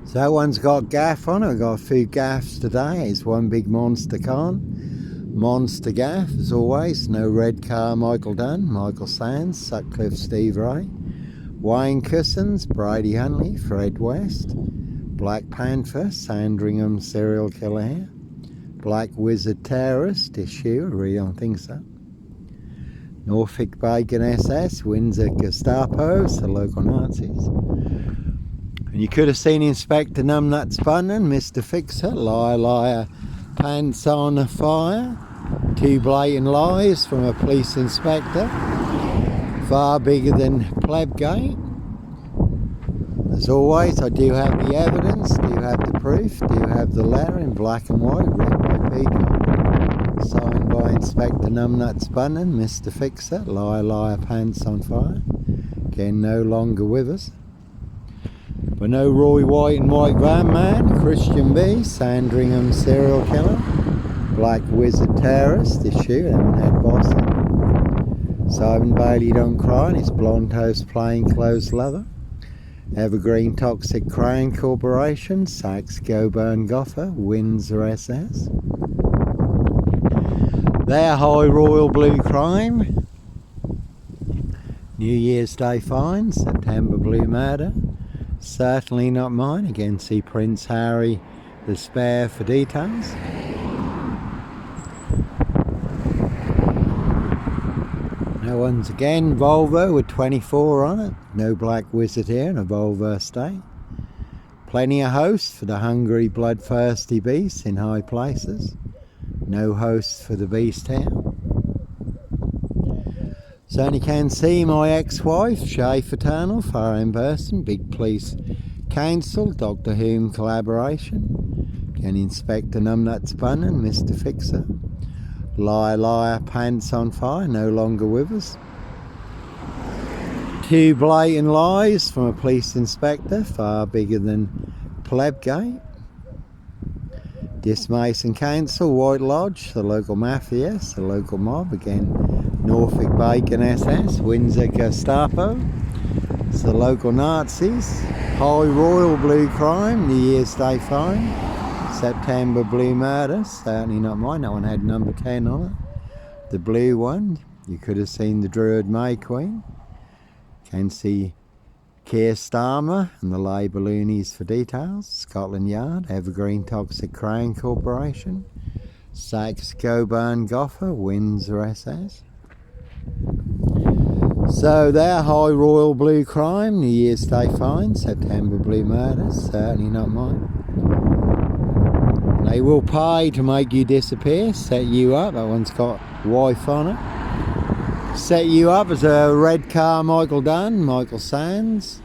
So that one's got Gaffe on it. I've got a few Gaffes today. It's one big monster con. Monster Gaffe, as always. No Red Car, Michael Dunn, Michael Sands, Sutcliffe, Steve Ray, Wayne Cousins, Brady Huntley, Fred West, Black Panther, Sandringham serial killer here, Black Wizard Terrorist issue, I really don't think so. Norfolk Bacon SS, Windsor Gestapos, the local Nazis. And you could have seen Inspector Numbnuts Bunnan, Mr. Fixer, Liar Liar, Pants on Fire, two blatant lies from a police inspector, far bigger than Plebgate. As always, I do have the evidence, do have the proof, do have the letter in black and white, written by Peacock, signed by Inspector Numbnuts Bunnan, Mr. Fixer, Liar Liar, Pants on Fire, again no longer with us. But no Roy White and White Van Man, Christian B, Sandringham serial killer, Black Wizard Terrorist issue, that one had Boston. Simon Bailey Don't Cry, and his blonde toast plainclothes lover. Evergreen Toxic Crane Corporation, Sachs Go Burn Goffer, Windsor SS. Their High Royal Blue Crime. New Year's Day fine, September Blue Murder. Certainly not mine. Again, see Prince Harry the Spare for details. Now once again, Volvo with 24 on it. No Black Wizard here and a Volvo stay. Plenty of hosts for the hungry, bloodthirsty beasts in high places. No hosts for the beast here. Certainly can see my ex-wife, Shay Fraternal, foreign person, big police council, Doctor Whom collaboration. Can Inspector Numbnuts Bunnan, Mr. Fixer. Liar Liar, Pants on Fire, no longer with us. Two blatant lies from a police inspector, far bigger than Plebgate. Dismason Council, White Lodge, the local mafias, the local mob, again Norfolk Bacon SS, Windsor Gestapo, it's the local Nazis. High Royal Blue Crime, New Year's Day fine, September Blue Murder, certainly not mine, that one had number 10 on it. The blue one, you could have seen the Druid May Queen. Can see Keir Starmer and the Labour loonies for details. Scotland Yard, Evergreen Toxic Crane Corporation, Sachs Go Burn Goffer, Windsor SS. So their High Royal Blue Crime, New Year's Day fine, September Blue Murder, certainly not mine. They will pay to make you disappear, set you up, that one's got wife on it. Set you up as a Red Car, Michael Dunn, Michael Sands,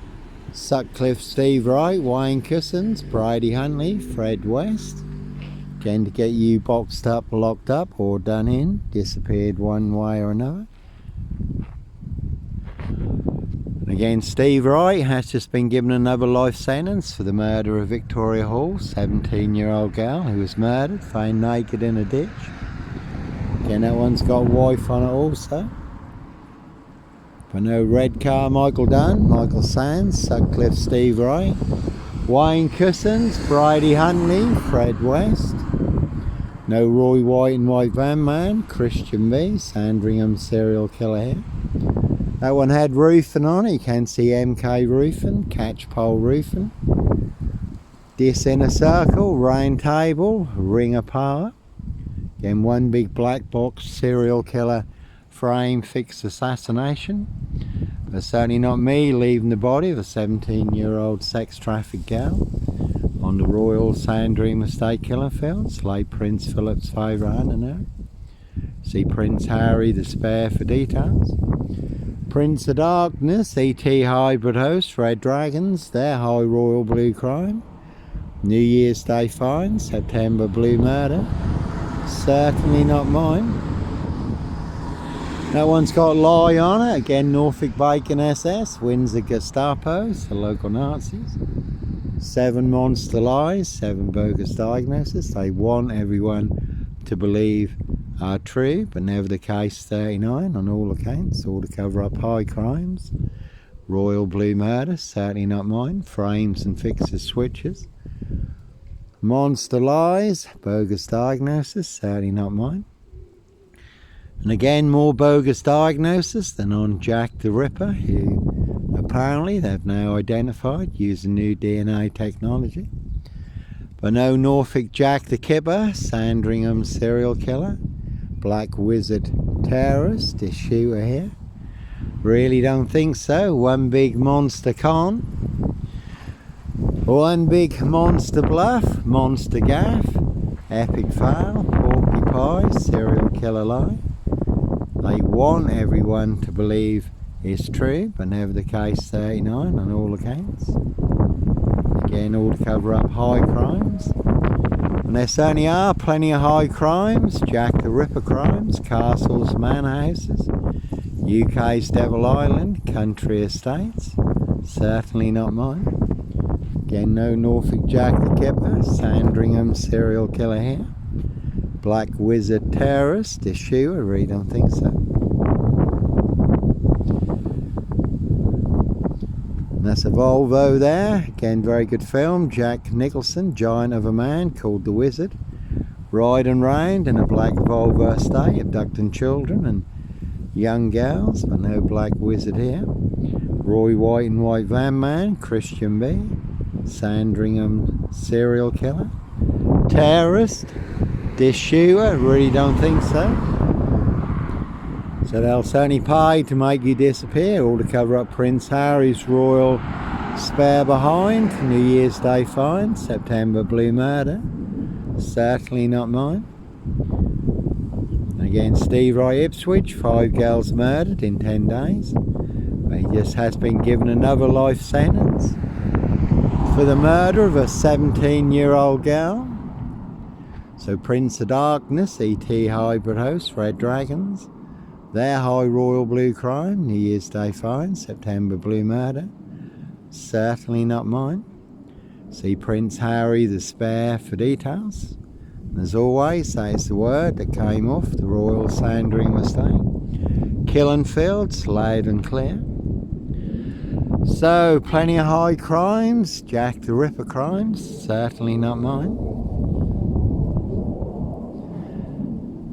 Sutcliffe, Steve Wright, Wayne Cousins, Brady Huntley, Fred West. Again to get you boxed up, locked up, or done in, disappeared one way or another. And again, Steve Wright has just been given another life sentence for the murder of Victoria Hall, 17-year-old girl who was murdered, found naked in a ditch. Again, that one's got wife on it also. For no Red Car, Michael Dunn, Michael Sands, Sutcliffe, Steve Wright, Wayne Cousins, Brady Huntley, Fred West. No Roy White and White Van Man, Christian B, Sandringham serial killer here. That one had roofing on it, you can see MK roofing, catchpole roofing. This inner circle, rain table, ring of power. Again, one big black box serial killer frame fixed assassination. But certainly not me leaving the body of a 17-year-old sex trafficked girl on the Royal Sandringham Estate Killer Fields, late Prince Philip's favourite hunter now. See Prince Harry the Spare for details. Prince of Darkness, ET Hybrid Host, Red Dragons, their High Royal Blue Crime. New Year's Day fine, September Blue Murder, certainly not mine. That one's got lie on it, again Norfolk Bacon SS, Windsor Gestapos, the local Nazis. 7 monster lies, 7 bogus diagnoses. They want everyone to believe are true, but never the case 39 on all accounts, all to cover up high crimes. Royal Blue Murder, certainly not mine. Frames and fixes switches. Monster Lies, bogus diagnosis, certainly not mine. And again, more bogus diagnosis than on Jack the Ripper, who apparently they've now identified using new DNA technology. But no Norfolk Jack the Kipper, Sandringham serial killer, Black Wizard terrorist, is shooter here. Really don't think so. One big monster con. One big monster bluff, monster gaff, epic fail, porky pie, serial killer lie. They want everyone to believe it's true, but never the case 39 on all accounts. Again, all to cover up high crimes. And there certainly are plenty of high crimes, Jack the Ripper crimes, castles, manor houses, UK's Devil Island, country estates, certainly not mine. Again, no Norfolk Jack the Kipper, Sandringham serial killer here. Black Wizard terrorist, issue, I really don't think so. And that's a Volvo there, again very good film. Jack Nicholson, giant of a man called the Wizard, riding round in a black Volvo estate, abducting children and young girls, but no Black Wizard here. Roy White and White Van Man, Christian B, Sandringham serial killer, terrorist, dish shooter, really don't think so. So they'll certainly pay to make you disappear, all to cover up Prince Harry's royal spare behind, New Year's Day fine, September Blue Murder, certainly not mine. Again, Steve Wright Ipswich, 5 girls murdered in 10 days. But he just has been given another life sentence for the murder of a 17-year-old girl. So Prince of Darkness, E.T. hybrid host, Red Dragons, their high royal blue crime, New Year's Day fine, September Blue Murder, certainly not mine. See Prince Harry the Spare for details. As always, that's the word that came off the Royal Sandringham estate. Killing fields, loud and clear. So, plenty of high crimes, Jack the Ripper crimes, certainly not mine.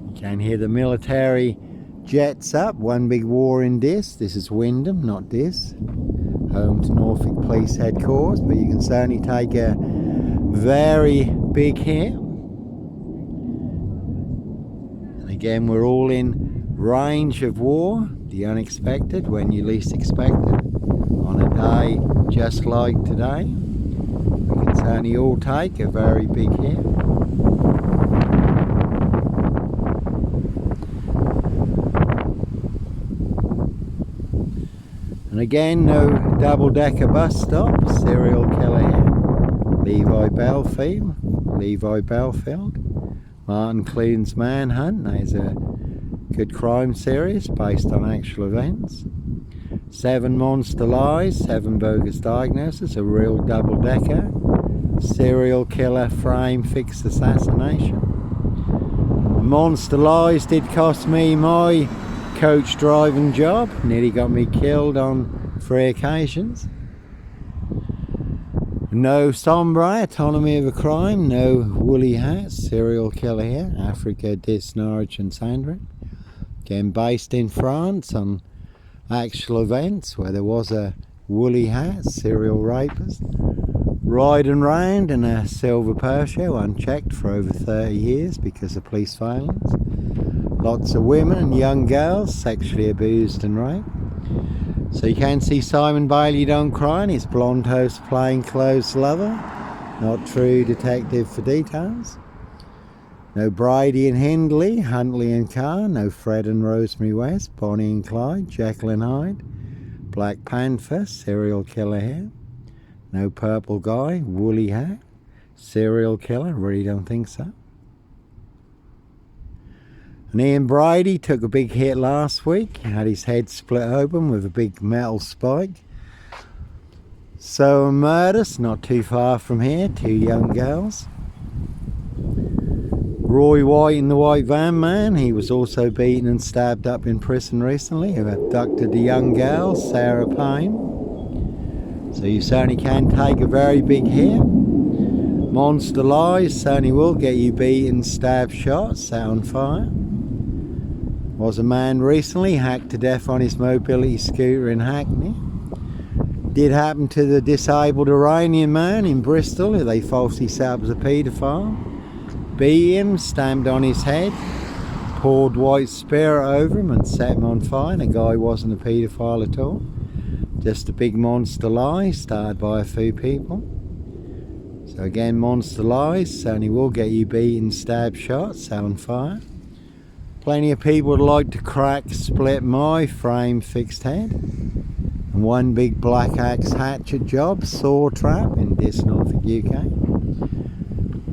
You can hear the military jets up, one big war in Dis. This is Wyndham, not Dis. Home to Norfolk Police Headquarters, but you can certainly take a very big hit. Again, we're all in range of war, the unexpected when you least expect it. On a day just like today, we can certainly all take a very big hit. And again, no double-decker bus stop, serial killer here. Levi Belfield. Martin Clune's Manhunt, there's a good crime series based on actual events. 7 monster lies, 7 bogus diagnoses, a real double-decker. Serial killer frame fixed assassination. The monster lies did cost me my coach driving job, nearly got me killed on 3 occasions. No sombre, autonomy of a crime, no woolly hats, serial killer here, Africa, Dis, Norwich and Sandringham. Again based in France on actual events where there was a woolly hat, serial rapist, riding round in a silver Peugeot unchecked for over 30 years because of police violence. Lots of women and young girls sexually abused and raped. So you can see Simon Bailey Don't Cry and his blonde host plainclothes lover. Not true detective for details. No Brady and Hindley, Huntley and Carr. No Fred and Rosemary West, Bonnie and Clyde, Jekyll and Hyde. Black Panther, serial killer here. No Purple Guy, woolly hat, serial killer, really don't think so. And Ian Brady took a big hit last week. He had his head split open with a big metal spike. So murders, not too far from here, 2 young girls. Roy White and the White Van Man, he was also beaten and stabbed up in prison recently, who abducted a young girl, Sarah Payne. So you certainly can take a very big hit. Monster lies certainly will get you beaten, stabbed, shot, set on fire. Was a man recently hacked to death on his mobility scooter in Hackney. Did happen to the disabled Iranian man in Bristol who they falsely set up as a paedophile. Beat him, stamped on his head, poured white spirit over him and set him on fire. And the guy wasn't a paedophile at all. Just a big monster lie started by a few people. So again, monster lies certainly will get you beaten, stabbed, shot, set on fire. Plenty of people would like to crack, split my frame fixed head. And one big black axe hatchet job, saw trap in this Norfolk, UK.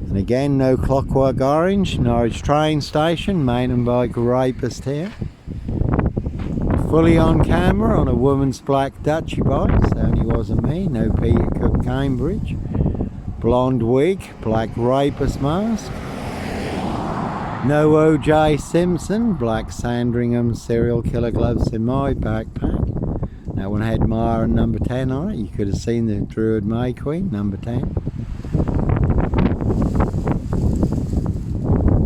And again, no Clockwork Orange, Norwich train station, mountain bike rapist here. Fully on camera on a woman's black Dutchy bike, certainly wasn't me, no Peter Cook Cambridge. Blonde wig, black rapist mask. No O.J. Simpson, black Sandringham serial killer gloves in my backpack. That one had Mara and number 10 on it. You could have seen the Druid May Queen, number 10.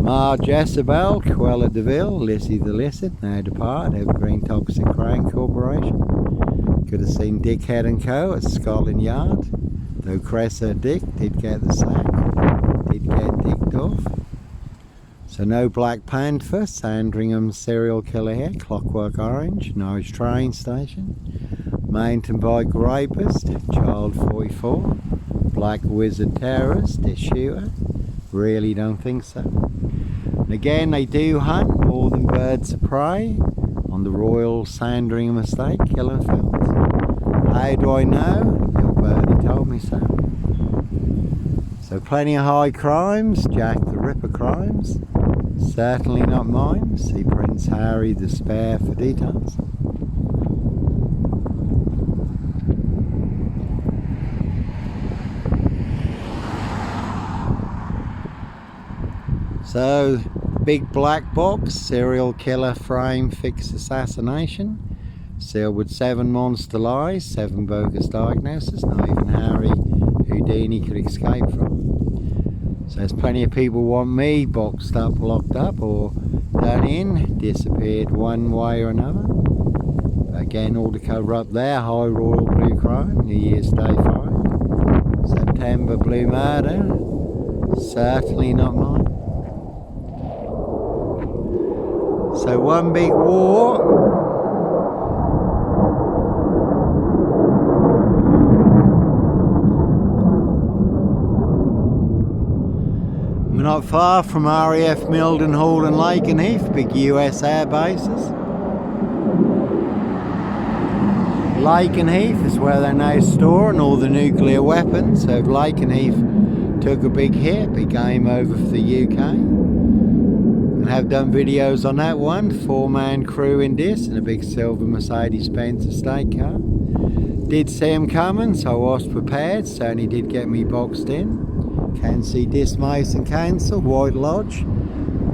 Ma Jezebel, Cruella de Vil, Lissy the Licit, now departed, Evergreen Toxic Crane Corporation. Could have seen Dickhead and Co. at Scotland Yard. Though Cressa Dick did get the sack, did get dicked off. So no Black Panther, Sandringham serial killer here, Clockwork Orange, Norwich train station, mountain bike rapist, child 44, black wizard terrorist, dish shooter, really don't think so. And again, they do hunt more than birds of prey on the Royal Sandringham estate, killing fields. How do I know? Little birdie told me so. So plenty of high crimes, Jack the Ripper crimes. Certainly not mine. See Prince Harry the Spare for details. So, big black box, serial killer frame fix assassination. Sealed with 7 monster lies, 7 bogus diagnoses, not even Harry Houdini could escape from. So there's plenty of people want me boxed up, locked up, or done in, disappeared one way or another. Again, all to cover up their high royal blue crime, New Year's Day 5. September blue murder, certainly not mine. So one big war. We're not far from RAF Mildenhall and Lakenheath, big US air bases. Lakenheath is where they're now storing all the nuclear weapons, so if Lakenheath took a big hit, big game over for the UK. And have done videos on that one, 4-man crew in this, in a big silver Mercedes-Benz estate car. Did see him coming, so I was prepared, certainly did get me boxed in. Can see Dismason Council, White Lodge,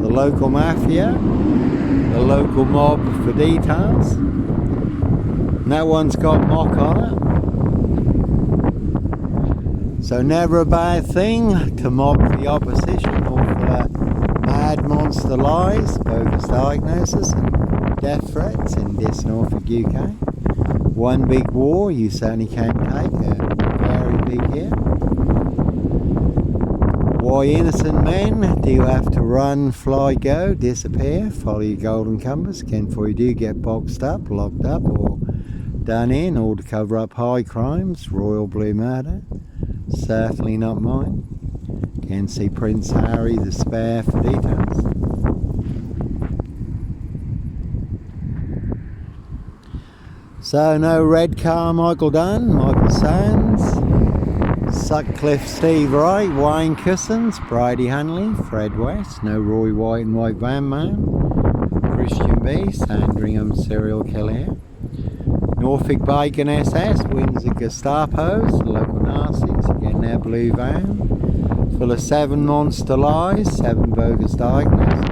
the local mafia, the local mob for details. And that one's got mock on it. So never a bad thing to mock the opposition or for mad monster lies, bogus diagnosis and death threats in this Norfolk, UK. One big war you certainly can take, a very big hit. Why innocent men do have to run, fly, go, disappear, follow your golden compass, again before you do get boxed up, locked up or done in, all to cover up high crimes, royal blue murder, certainly not mine. Can see Prince Harry the Spare for details. So no Red Carmichael Dunn, Michael Sands, Sutcliffe Steve Wright, Wayne Cousins, Brady Hanley, Fred West, no Roy White and White Van Man, Christian B, Sandringham serial killer, Norfolk Bacon SS, Windsor Gestapos, the local Nazis, again their blue van, full of 7 monster lies, 7 bogus diagnoses.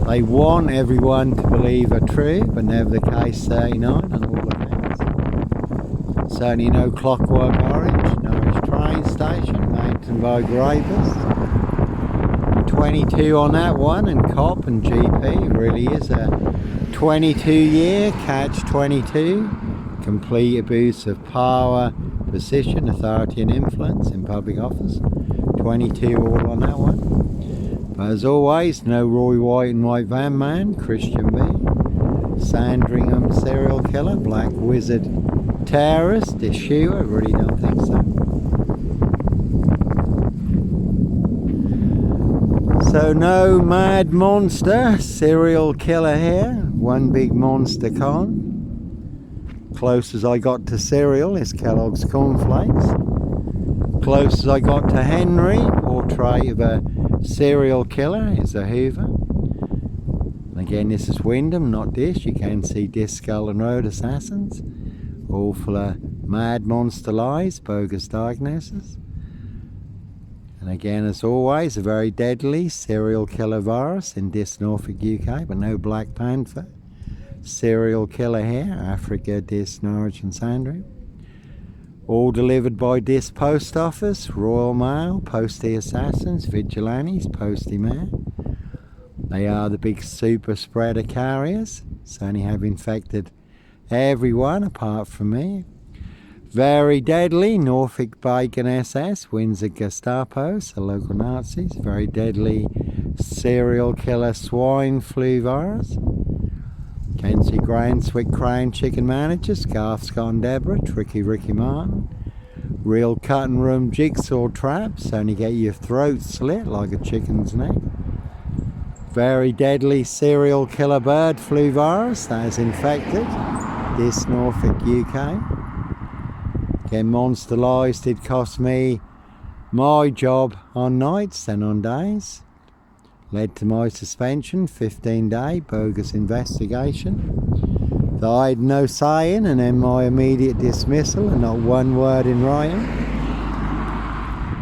They want everyone to believe are true, but never the case 39 on all accounts. Certainly no Clockwork Orange, Norwich train station, Mountain Bike Rapers. 22 on that one, and cop and GP. Really is a 22-year catch 22. Complete abuse of power, position, authority and influence in public office. 22 all on that one. But as always, no Roy White and White Van Man, Christian B. Sandringham serial killer, Black Wizard terrorist issue. I really don't think so. So no mad monster serial killer here. One big monster con. Close as I got to cereal is Kellogg's Cornflakes. Close as I got to Henry, portrait of a serial killer, is a Hoover. And again, this is Wyndham, not Dish. You can see Dish, Skull and Road assassins. All full of mad monster lies, bogus diagnosis. And again, as always, a very deadly serial killer virus in Dish, Norfolk, UK, but no Black Panther. Serial killer here, Africa, Dish, Norwich and Sandringham. All delivered by Dish Post Office, Royal Mail, Postie Assassins, Vigilantes, Postie Mail. They are the big super spreader carriers. Certainly have infected everyone apart from me. Very deadly, Norfolk Bacon SS, Windsor Gestapos, the local Nazis. Very deadly serial killer swine flu virus. Kenzie Granswick Crown Chicken Managers, Garth Scott and Deborah, Tricky Ricky Martin. Real cutting room jigsaw traps, only get your throat slit like a chicken's neck. Very deadly serial killer bird flu virus that is infected Dish, Norfolk, UK. Again, monster lies did cost me my job on nights than on days. Led to my suspension, 15-day bogus investigation that I had no say in, and then my immediate dismissal and not one word in writing.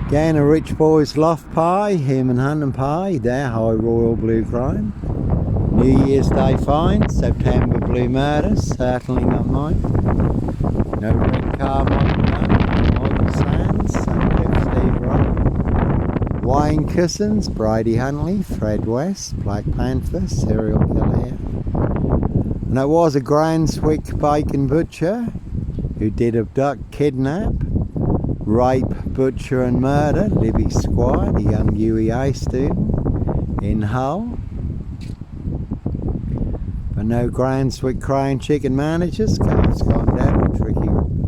Again, a rich boy's loft pie, human hunting pie, their high royal blue crime. New Year's Day fine, September blue murders, certainly not mine. No red car, Michael Sands, Sandringham, Steve Wright. Wayne Cousins, Brady Huntley, Fred West, Black Panther, serial killer here. And that was a Granswick bacon butcher who did abduct, kidnap, rape, butcher and murder Libby Squire, the young UEA student in Hull. But no Granswick Crown Chicken Managers, Garth Scott and Deborah,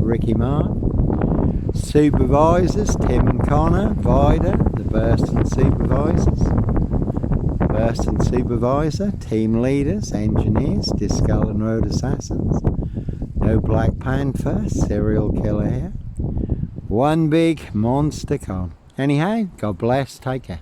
Ricky Martin. Supervisors, Tim and Connor, Vida, the Burston Supervisors. Burston Supervisor, team leaders, engineers, Dish, Skull and Road assassins. No Black Panther, serial killer here. One big monster con. Anyhow, God bless, take care.